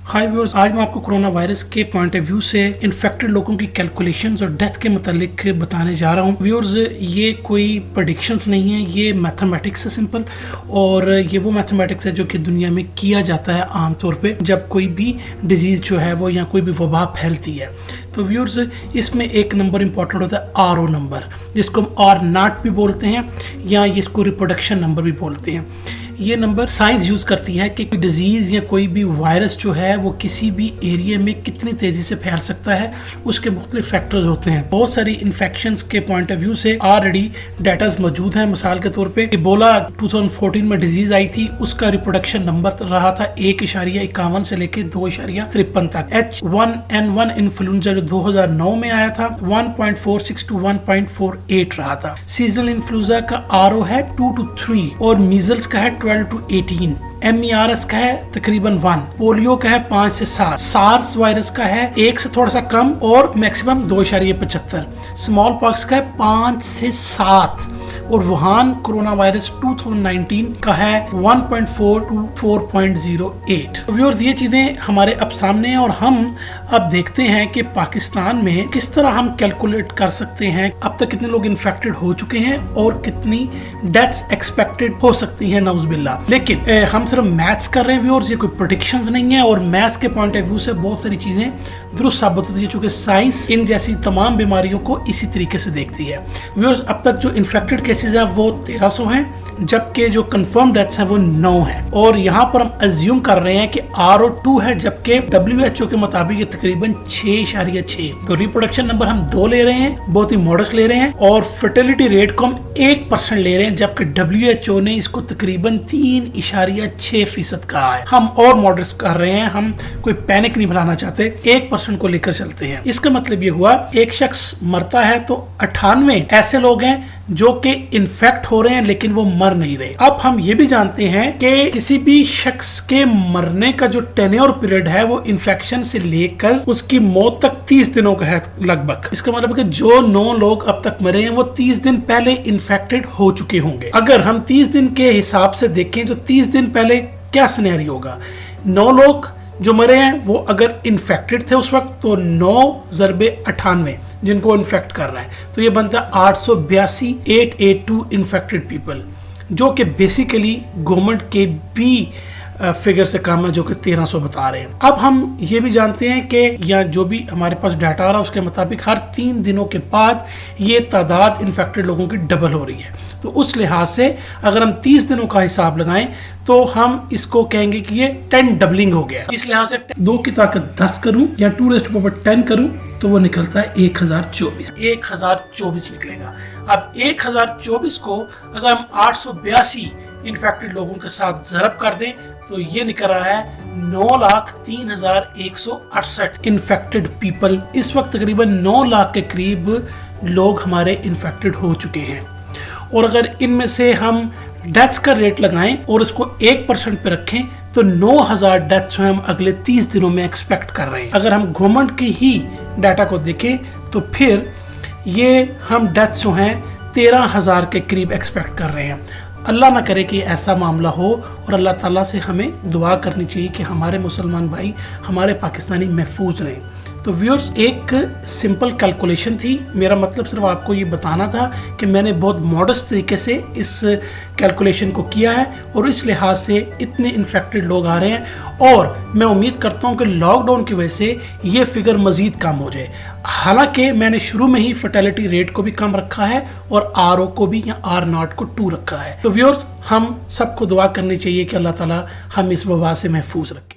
हाय viewers, आज मैं आपको कोरोना वायरस के पॉइंट ऑफ व्यू से इन्फेक्टेड लोगों की कैलकुलेशंस और डेथ के मतलब बताने जा रहा हूँ। व्यूअर्स, ये कोई प्रेडिक्शंस नहीं है, ये मैथमेटिक्स है सिंपल। और ये वो मैथमेटिक्स है जो कि दुनिया में किया जाता है आमतौर पे जब कोई भी डिजीज़ जो है वो या कोई भी वबा फैलती है। तो व्यूअर्स, इसमें एक नंबर इंपॉर्टेंट होता है आर नंबर, जिसको हम आर नॉट भी बोलते हैं या इसको रिप्रोडक्शन नंबर भी बोलते हैं। ये नंबर साइंस यूज करती है कि कोई डिजीज या कोई भी वायरस जो है वो किसी भी एरिया में कितनी तेजी से फैल सकता है, उसके मुख्तलिफ फैक्टर्स होते हैं। बहुत सारी इन्फेक्शंस के पॉइंट ऑफ व्यू से ऑलरेडी डाटाज मौजूद हैं। मिसाल के तौर पे इबोला 2014 में डिजीज आई थी, उसका रिप्रोडक्शन नंबर रहा था 1.51 से लेके 2.53 तक। H1N1 इन्फ्लुएंजा जो 2009 में आया था 1.46 to 1.48 रहा था। सीजनल इन्फ्लुएंजा का आरओ है 2 to 3 और मीजल्स का है 12 to 18। MERS का है तकरीबन 1, पोलियो का है 5 से 7, सार्स वायरस का है 1 से थोड़ा सा कम और मैक्सिमम 2.75, स्मॉल पॉक्स का है 5 से 7 और वुहान कोरोना वायरस 2019 का है 1.4 to 4.08। व्यूअर्स, ये चीजें हमारे अब सामने हैं और हम अब देखते हैं कि पाकिस्तान में किस तरह हम कैलकुलेट कर सकते हैं अब तक कितने लोग इन्फेक्टेड हो चुके हैं और कितनी डेथ्स एक्सपेक्टेड हो सकती हैं, नाउजुबिल्लाह। लेकिन हम सिर्फ मैथ्स कर रहे हैं व्यूअर्स, ये कोई प्रेडिक्शंस नहीं है। और मैथ्स के पॉइंट ऑफ व्यू से बहुत सारी चीजें दुरुस्त साबित होती है, चूंकि साइंस इन जैसी तमाम बीमारियों को इसी तरीके से देखती है। व्यूअर्स, अब तक जो इन्फेक्टेड केसेस है वो 1300 हैं, जबकि जो कंफर्म डेथ्स हैं वो 9 हैं। और यहाँ पर हम अज्यूम कर रहे हैं कि RO2 है, जबकि WHO के मुताबिक ये तकरीबन 6.6। तो रिप्रोडक्शन नंबर हम 2 ले रहे हैं, बहुत ही मॉडस्ट ले रहे हैं। और फर्टिलिटी रेट को हम 1% ले रहे हैं, जबकि WHO ने इसको तकरीबन 3.6% कहा है। हम और मॉडस्ट कर रहे हैं, हम कोई पैनिक नहीं फैलाना चाहते, 1% को लेकर चलते हैं। इसका मतलब ये हुआ एक शख्स मरता है तो 98 ऐसे लोग हैं जो कि इन्फेक्ट हो रहे हैं लेकिन वो मर नहीं रहे। अब हम ये भी जानते हैं कि किसी भी शख्स के मरने का जो टेन्योर पीरियड है वो इन्फेक्शन से लेकर उसकी मौत तक 30 दिनों का है लगभग। इसका मतलब है कि जो 9 लोग अब तक मरे हैं वो 30 दिन पहले इन्फेक्टेड हो चुके होंगे। अगर हम 30 दिन के हिसाब से देखें तो 30 दिन पहले क्या सिनेरियो होगा। 9 लोग जो मरे हैं वो अगर इन्फेक्टेड थे उस वक्त, तो 9 × 98 जिनको इन्फेक्ट कर रहा है, तो ये बनता है 882 इन्फेक्टेड पीपल, जो कि बेसिकली गवर्नमेंट के भी फिगर से कम है, जो कि 1300 बता रहे हैं। अब हम ये भी जानते हैं कि या जो भी हमारे पास डाटा आ रहा है उसके मुताबिक हर 3 दिनों के बाद ये तादाद इन्फेक्टेड लोगों की डबल हो रही है। तो उस लिहाज से अगर हम 30 दिनों का हिसाब लगाएं तो हम इसको कहेंगे कि ये 10 डबलिंग हो गया। इस लिहाज से 2 की ताकत 10 करूं या 2⁻10 करूं तो वो निकलता है 1024 निकलेगा। अब 1024 को अगर हम 882 इन्फेक्टेड लोगों के साथ ज़रब कर दें तो ये निकल रहा है 9,03,168 इन्फेक्टेड पीपल। इस वक्त तकरीबन 9 लाख के करीब लोग हमारे इन्फेक्टेड हो चुके हैं। और अगर इनमें से हम डेथ्स का रेट लगाएं और उसको 1% पे रखें तो 9000 डेथ्स हम अगले 30 दिनों में एक्सपेक्ट कर रहे हैं। अगर हम गवर्नमेंट के ही डाटा को देखें तो फिर ये हम डेथ्स जो हैं 13,000 के करीब एक्सपेक्ट कर रहे हैं। अल्लाह ना करे कि ऐसा मामला हो और अल्लाह ताला से हमें दुआ करनी चाहिए कि हमारे मुसलमान भाई, हमारे पाकिस्तानी महफूज रहें। तो व्यूअर्स, एक सिंपल कैलकुलेशन थी। मेरा मतलब सिर्फ आपको ये बताना था कि मैंने बहुत मॉडस्ट तरीके से इस कैलकुलेशन को किया है और इस लिहाज से इतने इन्फेक्टेड लोग आ रहे हैं। और मैं उम्मीद करता हूँ कि लॉकडाउन की वजह से ये फिगर मज़ीद कम हो जाए। हालांकि मैंने शुरू में ही फर्टिलिटी रेट को भी कम रखा है और RO को भी या R0 को 2 रखा है। तो व्यूअर्स, हम सबको दुआ करनी चाहिए कि अल्लाह ताला हम इस वबा से महफूज रखें।